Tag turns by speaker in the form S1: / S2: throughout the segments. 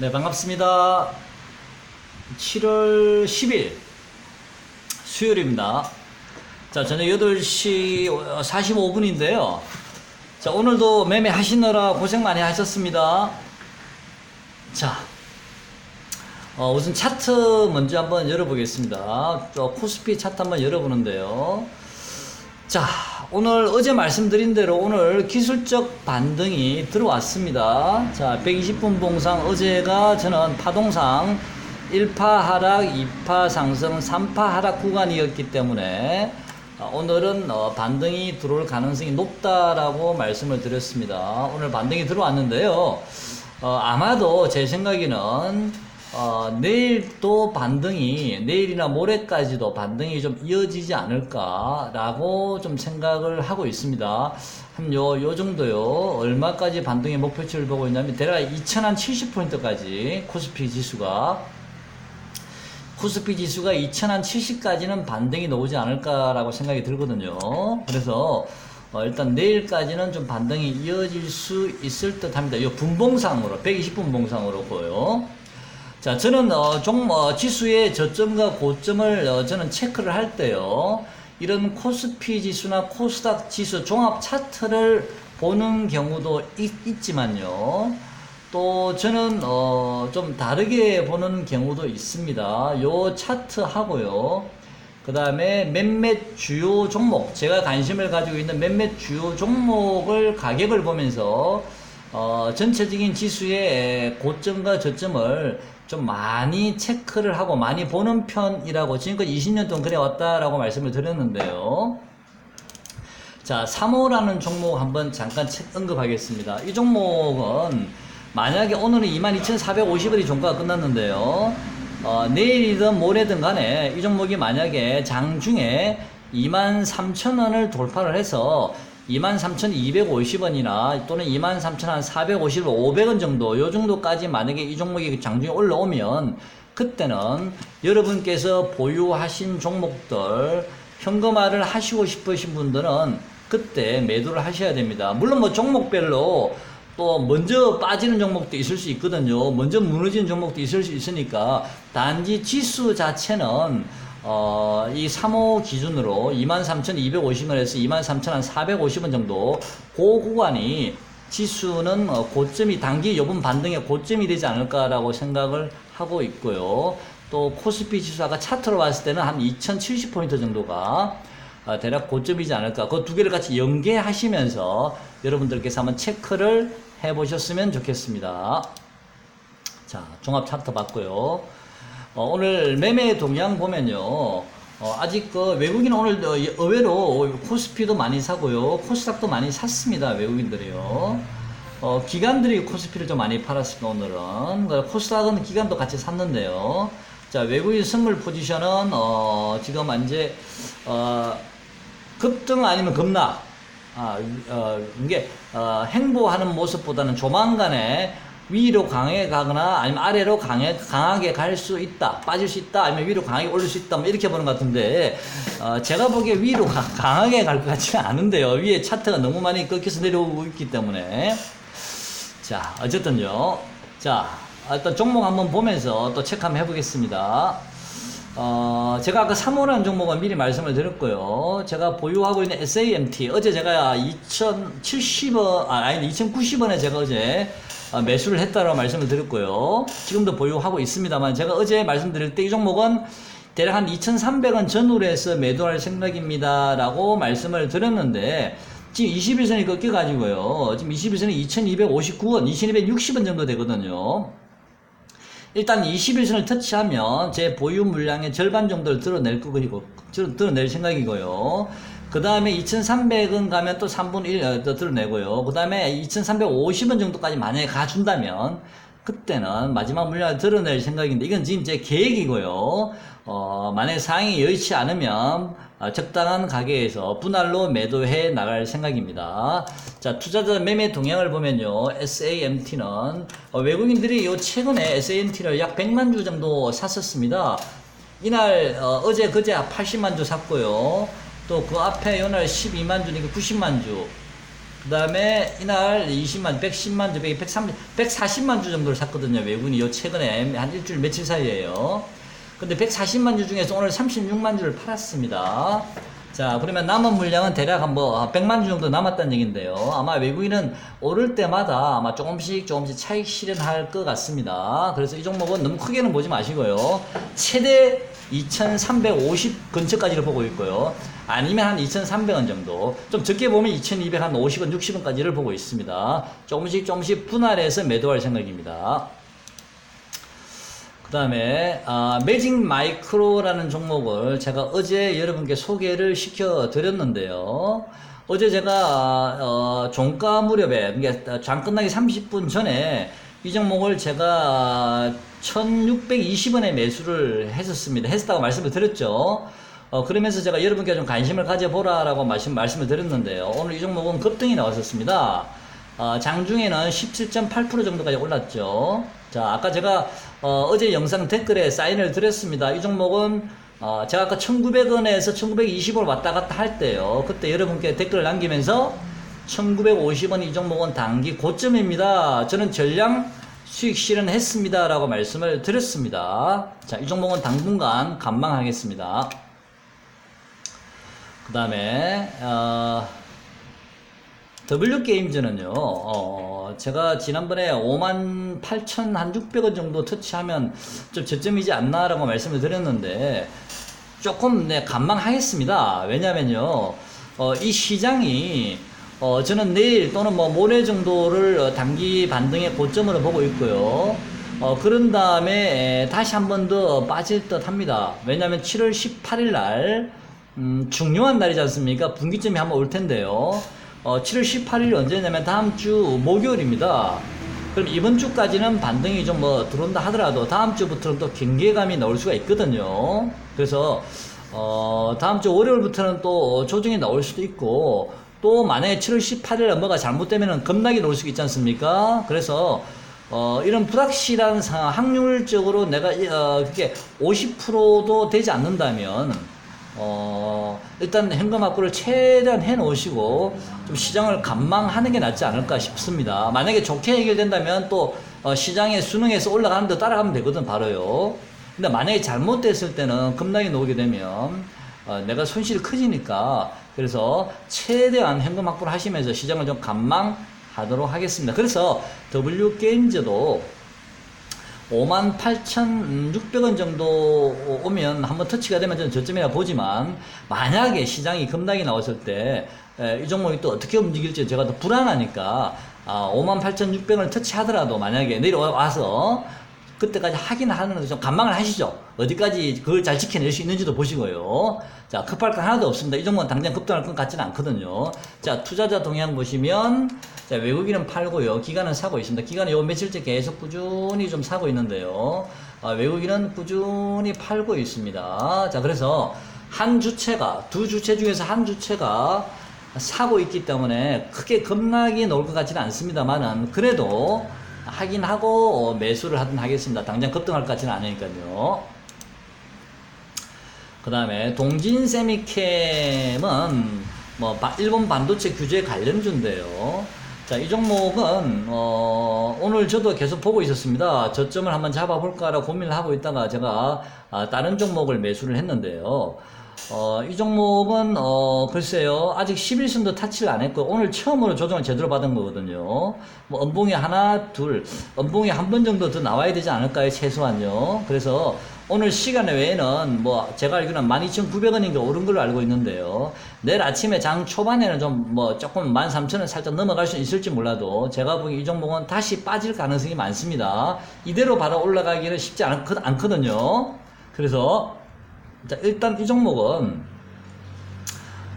S1: 네, 반갑습니다. 7월 10일 수요일입니다. 자, 저녁 8시 45분인데요. 자, 오늘도 매매 하시느라 고생 많이 하셨습니다. 자, 우선 차트 먼저 한번 열어보겠습니다. 코스피 차트 한번 열어보는데요. 자, 오늘 어제 말씀드린 대로 오늘 기술적 반등이 들어왔습니다. 자, 120분 봉상 어제가 저는 파동상 1파 하락, 2파 상승, 3파 하락 구간이었기 때문에 오늘은 반등이 들어올 가능성이 높다라고 말씀을 드렸습니다. 오늘 반등이 들어왔는데요. 아마도 제 생각에는 내일 또 반등이, 내일이나 모레까지도 반등이 좀 이어지지 않을까라고 좀 생각을 하고 있습니다. 요 정도요. 얼마까지 반등의 목표치를 보고 있냐면, 대략 2070포인트까지 코스피 지수가 2070까지는 반등이 나오지 않을까라고 생각이 들거든요. 그래서 일단 내일까지는 좀 반등이 이어질 수 있을 듯 합니다. 이 분봉상으로, 120분 봉상으로 보여. 자, 저는 지수의 저점과 고점을 저는 체크를 할 때요, 이런 코스피 지수나 코스닥 지수 종합 차트를 보는 경우도 있지만요, 또 저는 좀 다르게 보는 경우도 있습니다. 요 차트하고요, 그 다음에 몇몇 주요 종목, 제가 관심을 가지고 있는 몇몇 주요 종목을 가격을 보면서 전체적인 지수의 고점과 저점을 좀 많이 체크를 하고 많이 보는 편이라고 지금까지 20년 동안 그래왔다라고 말씀을 드렸는데요. 자, 3호라는 종목 한번 잠깐 언급하겠습니다. 이 종목은 만약에 오늘은 22,450원이 종가가 끝났는데요. 내일이든 모레든 간에 이 종목이 만약에 장중에 23,000원을 돌파를 해서 23,250원이나 또는 23,450원, 500원 정도, 요 정도까지 만약에 이 종목이 장중에 올라오면, 그때는 여러분께서 보유하신 종목들 현금화를 하시고 싶으신 분들은 그때 매도를 하셔야 됩니다. 물론 뭐 종목별로 또 먼저 빠지는 종목도 있을 수 있거든요. 먼저 무너지는 종목도 있을 수 있으니까, 단지 지수 자체는 이 3호 기준으로 23,250원에서 23,450원 정도, 그 구간이 지수는 고점이, 단기 요번 반등의 고점이 되지 않을까라고 생각을 하고 있고요. 또 코스피 지수 아까 차트로 봤을 때는 한 2070포인트 정도가 대략 고점이지 않을까. 그 두 개를 같이 연계하시면서 여러분들께서 한번 체크를 해보셨으면 좋겠습니다. 자, 종합 차트 봤고요. 오늘 매매 동향 보면요, 아직 외국인 오늘 의외로 코스피도 많이 사고요, 코스닥도 많이 샀습니다. 외국인들이요. 기관들이 코스피를 좀 많이 팔았습니다. 오늘은 코스닥은 기관도 같이 샀는데요. 자, 외국인 선물 포지션은 지금 이제 급등 아니면 급락, 이게 행보하는 모습보다는 조만간에 위로 강하게 가거나 아니면 아래로 강하게 갈 수 있다, 빠질 수 있다, 아니면 위로 강하게 올릴 수 있다, 뭐 이렇게 보는 것 같은데, 제가 보기에 위로 강하게 갈 것 같지는 않은데요. 위에 차트가 너무 많이 꺾여서 내려오고 있기 때문에. 자, 어쨌든요. 자, 일단 종목 한번 보면서 또 체크 한번 해보겠습니다. 제가 아까 3호라는 종목은 미리 말씀을 드렸고요. 제가 보유하고 있는 SAMT, 어제 제가 2,090원에 제가 어제 매수를 했다라고 말씀을 드렸고요. 지금도 보유하고 있습니다만, 제가 어제 말씀드릴 때 이 종목은 대략 한 2,300원 전후로 해서 매도할 생각입니다 라고 말씀을 드렸는데, 지금 21선이 꺾여가지고요, 지금 21선이 2,259원, 2,260원 정도 되거든요. 일단 21선을 터치하면 제 보유 물량의 절반 정도를 드러낼 생각이고요. 그 다음에 2,300원 가면 또 3분의 1 더 드러내고요. 그 다음에 2,350원 정도까지 만약에 가준다면, 그때는 마지막 물량을 드러낼 생각인데, 이건 지금 제 계획이고요. 만약에 상황이 여의치 않으면 적당한 가격에서 분할로 매도해 나갈 생각입니다. 자, 투자자 매매 동향을 보면요, SAMT는 외국인들이 최근에 SAMT를 약 100만 주 정도 샀었습니다. 이날 어제 그제 80만 주 샀고요. 또 그 앞에 요날 12만 주니까 90만 주. 그 다음에 이날 20만, 110만 주, 130, 140만 주 정도를 샀거든요. 외국인이 요 최근에 한 일주일 며칠 사이에요. 근데 140만 주 중에서 오늘 36만 주를 팔았습니다. 자, 그러면 남은 물량은 대략 한 100만 주 정도 남았다는 얘기인데요. 아마 외국인은 오를 때마다 아마 조금씩 차익 실현할 것 같습니다. 그래서 이 종목은 너무 크게는 보지 마시고요. 최대 2350 근처까지를 보고 있고요. 아니면 한 2300원 정도. 좀 적게 보면 2250원, 60원까지를 보고 있습니다. 조금씩 분할해서 매도할 생각입니다. 그 다음에 매직 마이크로라는 종목을 제가 어제 여러분께 소개를 시켜 드렸는데요. 어제 제가 종가 무렵에, 그러니까 장 끝나기 30분 전에 이 종목을 제가 1620원에 매수를 했었다고 말씀을 드렸죠. 그러면서 제가 여러분께 좀 관심을 가져보라라고 말씀을 드렸는데요. 오늘 이 종목은 급등이 나왔었습니다. 장중에는 17.8% 정도까지 올랐죠. 자, 아까 제가 어제 영상 댓글에 사인을 드렸습니다. 이 종목은 제가 아까 1900원에서 1920원 왔다 갔다 할 때요. 그때 여러분께 댓글을 남기면서 1950원 이 종목은 단기 고점입니다. 저는 전량 수익 실현했습니다. 라고 말씀을 드렸습니다. 자, 이 종목은 당분간 관망하겠습니다. 그 다음에 W게임즈는요, 제가 지난번에 58,600원 정도 터치하면 좀 저점이지 않나 라고 말씀을 드렸는데, 조금 관망하겠습니다. 왜냐면요, 이 시장이, 저는 내일 또는 모레 정도를 단기 반등의 고점으로 보고 있고요. 그런 다음에 다시 한 번 더 빠질 듯 합니다. 왜냐면 7월 18일 날, 중요한 날이지 않습니까? 분기점이 한번 올 텐데요. 7월 18일이 언제냐면 다음 주 목요일입니다. 그럼 이번 주까지는 반등이 좀 들어온다 하더라도 다음 주부터는 또 경계감이 나올 수가 있거든요. 그래서 다음 주 월요일부터는 또 조정이 나올 수도 있고, 또 만약에 7월 18일에 뭐가 잘못되면 급락이 나올 수 있지 않습니까? 그래서 이런 불확실한 상황, 확률적으로 내가 그게 50%도 되지 않는다면 일단 현금 확보를 최대한 해 놓으시고 좀 시장을 관망하는 게 낫지 않을까 싶습니다. 만약에 좋게 해결된다면 또 시장에 순응해서 올라가는 데 따라가면 되거든, 바로요. 근데 만약에 잘못됐을 때는 급락이 나오게 되면 내가 손실이 커지니까, 그래서 최대한 현금 확보를 하시면서 시장을 좀 관망하도록 하겠습니다. 그래서 W게임즈도 58,600원 정도 오면 한번 터치가 되면 저는 저점이라 보지만, 만약에 시장이 급락이 나왔을 때 이 종목이 또 어떻게 움직일지 제가 더 불안하니까 58,600원을 터치하더라도 만약에 내려와서 그때까지 확인하는 것도 좀 관망을 하시죠. 어디까지 그걸 잘 지켜낼 수 있는지도 보시고요. 자, 급할 건 하나도 없습니다. 이 종목은 당장 급등할 것 같지는 않거든요. 자, 투자자 동향 보시면, 자, 외국인은 팔고요. 기관은 사고 있습니다. 기관은 요 며칠째 계속 꾸준히 좀 사고 있는데요. 외국인은 꾸준히 팔고 있습니다. 자, 그래서 한 주체가, 두 주체 중에서 한 주체가 사고 있기 때문에 크게 급락이 나올 것 같지는 않습니다만은, 그래도 하긴 하고 매수를 하든 하겠습니다. 당장 급등할 것 같지는 않으니까요. 그 다음에 동진세미캠은 일본 반도체 규제 관련주인데요. 자, 이 종목은 오늘 저도 계속 보고 있었습니다. 저점을 한번 잡아볼까라고 고민을 하고 있다가 제가 다른 종목을 매수를 했는데요. 이 종목은 글쎄요, 아직 11선도 타치를 안 했고 오늘 처음으로 조정을 제대로 받은 거거든요. 음봉이 하나 둘, 음봉이 한 번 정도 더 나와야 되지 않을까요, 최소한요. 그래서 오늘 시간 외에는 제가 알기로는 12,900원인가 오른 걸로 알고 있는데요. 내일 아침에 장 초반에는 좀 조금 13,000원 살짝 넘어갈 수 있을지 몰라도 제가 보기 이 종목은 다시 빠질 가능성이 많습니다. 이대로 바로 올라가기는 쉽지 않거든요. 그래서 자, 일단 이 종목은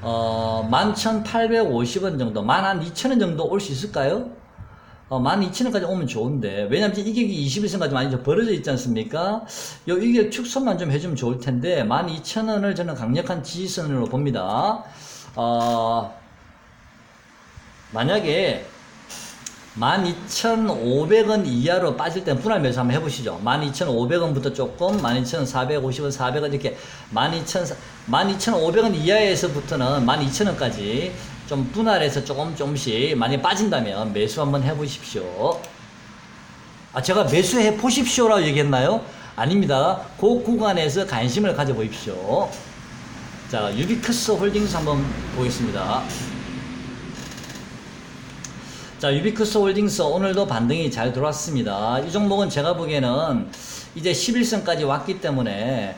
S1: 11,850원 정도, 12,000원 정도 올 수 있을까요? 12,000원까지 오면 좋은데, 왜냐면 이격이 21선까지 많이 좀 벌어져 있지 않습니까? 요 이격 축소만 좀 해주면 좋을 텐데, 12,000원을 저는 강력한 지지선으로 봅니다. 만약에 12,500원 이하로 빠질 땐 분할 매수 한번 해보시죠. 12,500원부터 조금, 12,450원, 400원 이렇게 12,500원 이하에서부터는 12,000원까지 좀 분할해서 조금씩 많이 빠진다면 매수 한번 해보십시오. 아, 제가 매수해 보십시오라고 얘기했나요? 아닙니다. 그 구간에서 관심을 가져보십시오. 자, 유비크스 홀딩스 한번 보겠습니다. 자, 유비크스 홀딩스 오늘도 반등이 잘 들어왔습니다. 이 종목은 제가 보기에는 이제 11선까지 왔기 때문에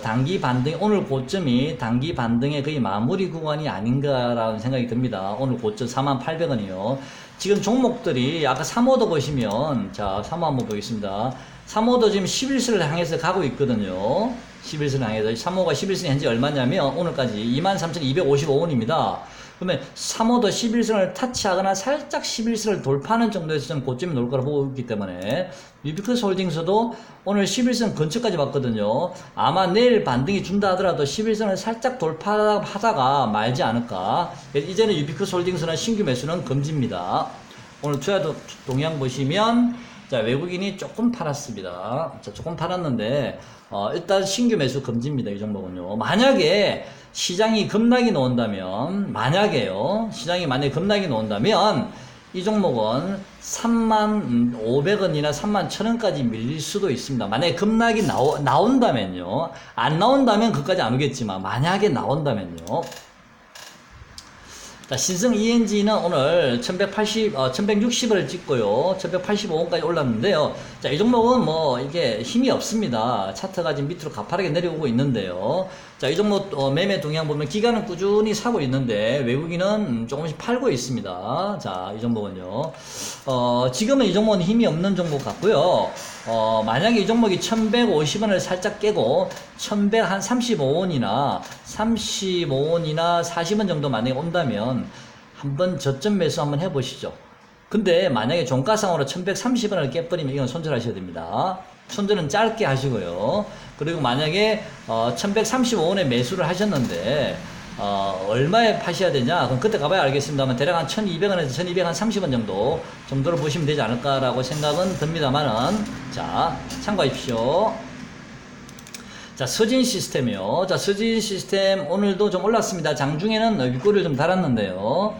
S1: 단기 반등, 오늘 고점이 단기 반등의 거의 마무리 구간이 아닌가라는 생각이 듭니다. 오늘 고점 48,000원이요. 지금 종목들이 아까 3호도 보시면, 자, 3호 한번 보겠습니다. 3호도 지금 11선을 향해서 가고 있거든요. 11선을 향해서. 3호가 11선이 현재 얼마냐면 오늘까지 23,255원입니다. 그러면 3호도 11선을 타치하거나 살짝 11선을 돌파하는 정도에서 좀 고점이 놓을 거라 보고 있기 때문에 유비크스 홀딩스도 오늘 11선 근처까지 왔거든요. 아마 내일 반등이 준다 하더라도 11선을 살짝 돌파하다가 말지 않을까. 이제는 유비크스 홀딩스는 신규 매수는 금지입니다. 오늘 투자 동향 보시면, 자, 외국인이 조금 팔았습니다. 자, 조금 팔았는데 일단 신규 매수 금지입니다. 이 종목은요. 만약에 시장이 급락이 나온다면, 시장이 만약에 급락이 나온다면 이 종목은 35,000원이나 31,000원까지 밀릴 수도 있습니다. 만약에 급락이 나온다면요. 안 나온다면 그까지 안 오겠지만 만약에 나온다면요. 자, 신성 ENG는 오늘 1160을 찍고요. 1185원까지 올랐는데요. 자, 이 종목은 뭐, 이게 힘이 없습니다. 차트가 지금 밑으로 가파르게 내려오고 있는데요. 자, 이 종목 매매 동향 보면 기관은 꾸준히 사고 있는데 외국인은 조금씩 팔고 있습니다. 자, 이 종목은요. 지금은 이 종목은 힘이 없는 종목 같고요. 만약에 이 종목이 1150원을 살짝 깨고 1135원이나 40원 정도 만약에 온다면 한번 저점 매수 한번 해보시죠. 근데 만약에 종가상으로 1130원을 깨버리면 이건 손절하셔야 됩니다. 손절은 짧게 하시고요. 그리고 만약에 1135원에 매수를 하셨는데 얼마에 파셔야 되냐? 그럼 그때 가봐야 알겠습니다만 대략 한 1200원에서 1230원 정도를 보시면 되지 않을까라고 생각은 듭니다만은, 자, 참고하십시오. 자, 서진 시스템이요. 자, 서진 시스템 오늘도 좀 올랐습니다. 장중에는 윗꼬리를 좀 달았는데요.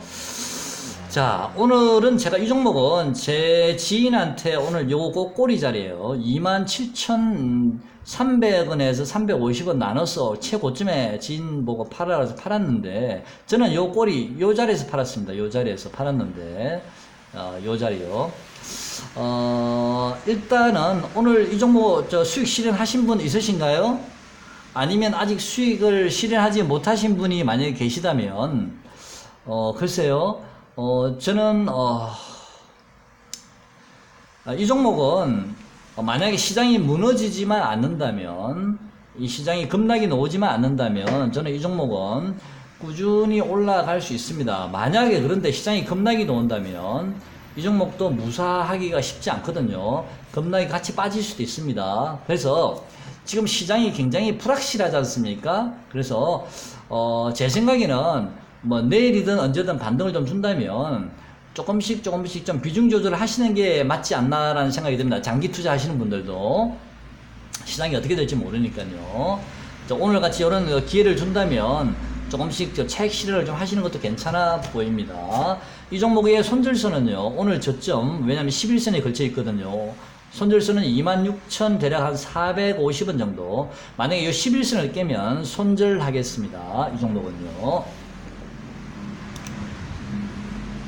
S1: 자, 오늘은 제가 이 종목은 제 지인한테 오늘 요거 꼬리 자리에요. 27,300원에서 350원 나눠서 최고점에 지인 보고 팔아라 해서 팔았는데, 저는 요 꼬리, 요 자리에서 팔았습니다. 요 자리에서 팔았는데, 요 자리요. 일단은 오늘 이 종목 수익 실현하신 분 있으신가요? 아니면 아직 수익을 실현하지 못하신 분이 만약에 계시다면, 글쎄요. 저는, 이 종목은, 만약에 시장이 무너지지만 않는다면, 이 시장이 급락이 나오지만 않는다면, 저는 이 종목은 꾸준히 올라갈 수 있습니다. 만약에 그런데 시장이 급락이 나온다면, 이 종목도 무사하기가 쉽지 않거든요. 급락이 같이 빠질 수도 있습니다. 그래서, 지금 시장이 굉장히 불확실하지 않습니까? 그래서, 제 생각에는, 뭐 내일이든 언제든 반등을 좀 준다면 조금씩 좀 비중 조절을 하시는 게 맞지 않나라는 생각이 듭니다. 장기 투자 하시는 분들도 시장이 어떻게 될지 모르니까요. 오늘 같이 이런 기회를 준다면 조금씩 차익 실현을 좀 하시는 것도 괜찮아 보입니다. 이 종목의 손절선은요, 오늘 저점, 왜냐면 11선에 걸쳐 있거든요. 손절선은 26,000 대략 한 450원 정도. 만약에 이 11선을 깨면 손절하겠습니다. 이 종목은요.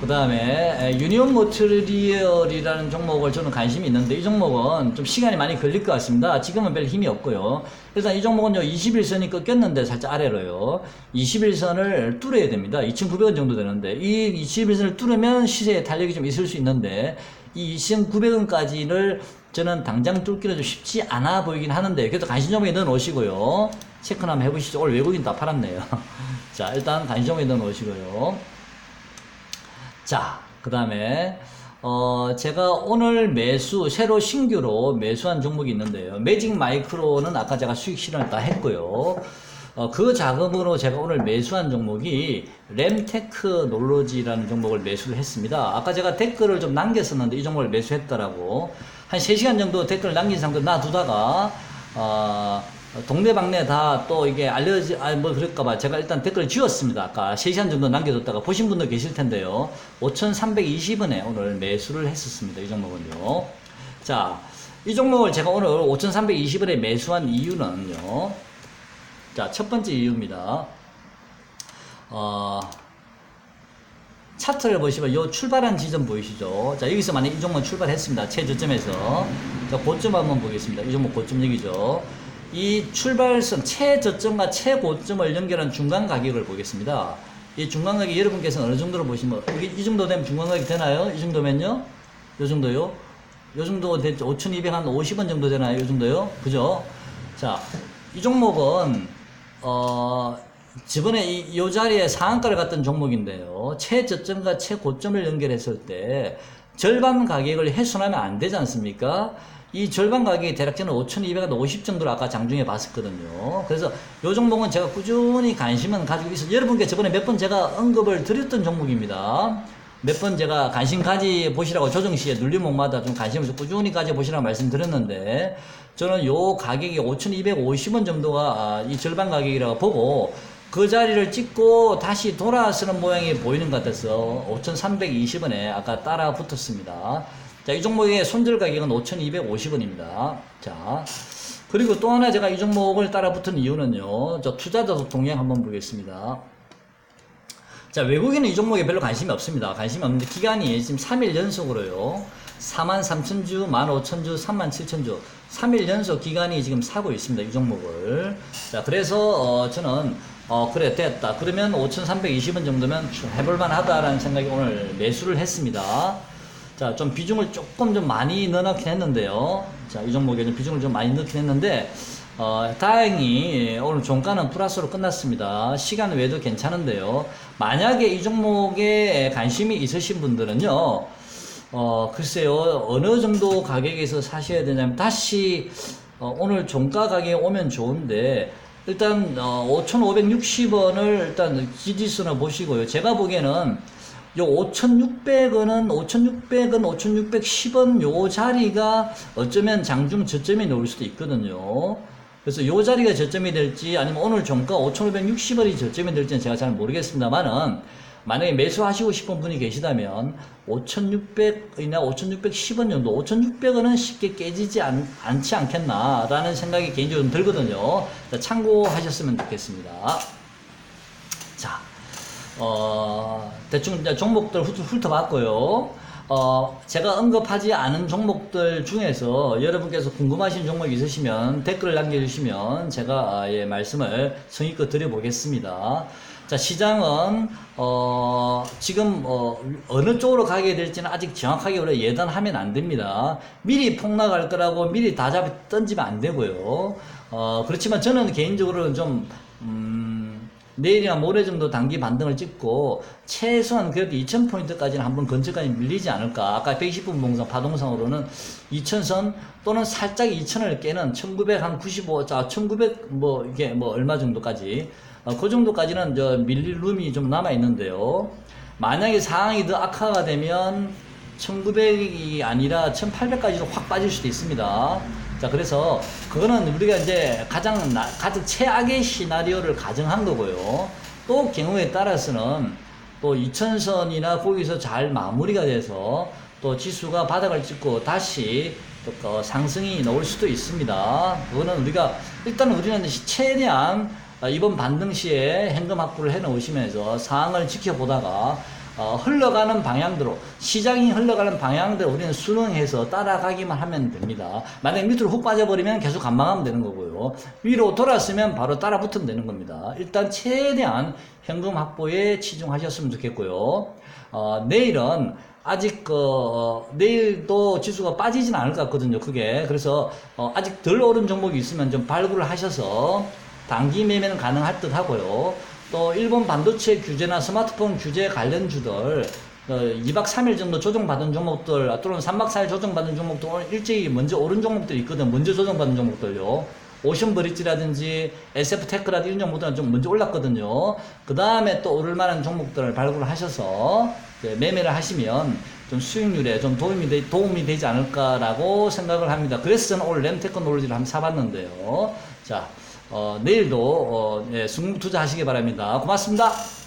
S1: 그 다음에 유니온 모트리얼이라는 종목을 저는 관심이 있는데, 이 종목은 좀 시간이 많이 걸릴 것 같습니다. 지금은 별 힘이 없고요. 일단 이 종목은요, 21선이 꺾였는데 살짝 아래로요. 21선을 뚫어야 됩니다. 2,900원 정도 되는데, 이 21선을 뚫으면 시세에 탄력이 좀 있을 수 있는데, 이 2,900원까지를 저는 당장 뚫기는 좀 쉽지 않아 보이긴 하는데, 그래도 관심 종목에 넣어 놓으시고요. 체크나 한번 해보시죠. 오늘 외국인 다 팔았네요. 자, 일단 관심 종목에 넣어 놓으시고요. 자, 그 다음에 제가 오늘 새로 신규로 매수한 종목이 있는데요. 매직 마이크로는 아까 제가 수익 실현을 다 했고요. 그 자금으로 제가 오늘 매수한 종목이 램테크 놀로지라는 종목을 매수를 했습니다. 아까 제가 댓글을 좀 남겼었는데 이 종목을 매수했더라고. 한 3시간 정도 댓글을 남긴 상태로 놔두다가 동네방네 다 또 이게 뭐 그럴까봐 제가 일단 댓글을 지웠습니다. 아까 3시간 정도 남겨뒀다가 보신 분도 계실 텐데요. 5,320원에 오늘 매수를 했었습니다. 이 종목은요. 자, 이 종목을 제가 오늘 5,320원에 매수한 이유는요. 자, 첫 번째 이유입니다. 차트를 보시면 요 출발한 지점 보이시죠? 자, 여기서 만약 이 종목 출발했습니다. 최저점에서. 자, 고점 한번 보겠습니다. 이 종목 고점 여기죠. 이 출발선 최저점과 최고점을 연결한 중간 가격을 보겠습니다. 이 중간 가격 여러분께서 어느 정도로 보시면 이 정도 되면 중간 가격이 되나요? 이 정도면요? 요 정도요? 요 정도 됐죠? 5,250원 정도 되나요? 요 정도요? 그죠? 자, 이 종목은 저번에 요 자리에 상한가를 갔던 종목인데요. 최저점과 최고점을 연결했을 때 절반 가격을 훼손하면 안 되지 않습니까? 이 절반 가격이 대략 저는 5,250 정도로 아까 장중에 봤었거든요. 그래서 요 종목은 제가 꾸준히 관심은 가지고 있어요. 여러분께 저번에 몇 번 제가 언급을 드렸던 종목입니다. 몇 번 제가 관심 가지보시라고 조정시에 눌림목마다 좀 관심을 꾸준히 가져보시라고 말씀드렸는데, 저는 요 가격이 5,250원 정도가 이 절반 가격이라고 보고 그 자리를 찍고 다시 돌아서는 모양이 보이는 것 같아서 5,320원에 아까 따라 붙었습니다. 자, 이 종목의 손절 가격은 5,250원입니다. 자, 그리고 또 하나 제가 이 종목을 따라 붙은 이유는요. 저 투자자도 동향 한번 보겠습니다. 자, 외국인은 이 종목에 별로 관심이 없습니다. 관심이 없는데 기간이 지금 3일 연속으로요. 43,000주, 15,000주, 37,000주 3일 연속 기간이 지금 사고 있습니다. 이 종목을. 자, 그래서 저는 그래 됐다. 그러면 5,320원 정도면 해볼만 하다라는 생각이 오늘 매수를 했습니다. 자, 좀 비중을 조금 좀 많이 넣어놓긴 했는데요. 자, 이 종목에 좀 비중을 좀 많이 넣긴 했는데, 다행히 오늘 종가는 플러스로 끝났습니다. 시간 외에도 괜찮은데요. 만약에 이 종목에 관심이 있으신 분들은요, 글쎄요, 어느 정도 가격에서 사셔야 되냐면, 다시, 오늘 종가 가격에 오면 좋은데, 일단, 5,560원을 일단 지지선을 보시고요. 제가 보기에는 요 5,600원은 5,610원 요 자리가 어쩌면 장중 저점이 나올 수도 있거든요. 그래서 요 자리가 저점이 될지 아니면 오늘 종가 5,560원이 저점이 될지는 제가 잘 모르겠습니다만은, 만약에 매수하시고 싶은 분이 계시다면 5,600이나 5,610원 정도, 5,600원은 쉽게 깨지지 않지 않겠나라는 생각이 개인적으로 들거든요. 참고하셨으면 좋겠습니다. 자, 대충 이제 종목들 훑어봤고요. 제가 언급하지 않은 종목들 중에서 여러분께서 궁금하신 종목이 있으시면 댓글을 남겨주시면 제가 말씀을 성의껏 드려보겠습니다. 자, 시장은 지금 어느 쪽으로 가게 될지는 아직 정확하게 우리가 예단하면 안 됩니다. 미리 폭락할 거라고 미리 다 던지면 안 되고요. 그렇지만 저는 개인적으로는 좀 내일이나 모레 정도 단기 반등을 찍고 최소한 그래도 2,000포인트까지는 한번 근처까지 밀리지 않을까. 아까 120분 봉상 파동상으로는 2,000선 또는 살짝 2,000을 깨는 1,995, 자, 1,900 뭐 이게 뭐 얼마 정도까지 그 정도까지는 밀릴 룸이 좀 남아 있는데요. 만약에 상황이 더 악화가 되면 1,900이 아니라 1,800까지도 확 빠질 수도 있습니다. 자, 그래서 그거는 우리가 이제 가장 최악의 시나리오를 가정한 거고요. 또 경우에 따라서는 또 2,000선이나 거기서 잘 마무리가 돼서 또 지수가 바닥을 찍고 다시 또 상승이 나올 수도 있습니다. 그거는 일단 우리는 최대한 이번 반등 시에 현금 확보를 해 놓으시면서 상황을 지켜보다가 흘러가는 방향대로, 시장이 흘러가는 방향대로 우리는 순응해서 따라가기만 하면 됩니다. 만약에 밑으로 훅 빠져버리면 계속 관망하면 되는 거고요. 위로 돌았으면 바로 따라 붙으면 되는 겁니다. 일단 최대한 현금 확보에 치중하셨으면 좋겠고요. 내일은 아직 내일도 지수가 빠지진 않을 것 같거든요. 그게. 그래서 아직 덜 오른 종목이 있으면 좀 발굴을 하셔서 단기 매매는 가능할 듯 하고요. 또 일본 반도체 규제나 스마트폰 규제 관련주들 2박 3일 정도 조정받은 종목들 또는 3박 4일 조정받은 종목들 오늘 일찍이 먼저 오른 종목들이 있거든. 먼저 조정받은 종목들요. 오션브릿지라든지 SF테크라든지 이런 종목들은 좀 먼저 올랐거든요. 그 다음에 또 오를 만한 종목들을 발굴을 하셔서 매매를 하시면 좀 수익률에 좀 도움이 되지 않을까라고 생각을 합니다. 그래서 저는 오늘 램테크놀로지를 한번 사봤는데요. 자, 내일도 예, 순금 투자하시기 바랍니다. 고맙습니다.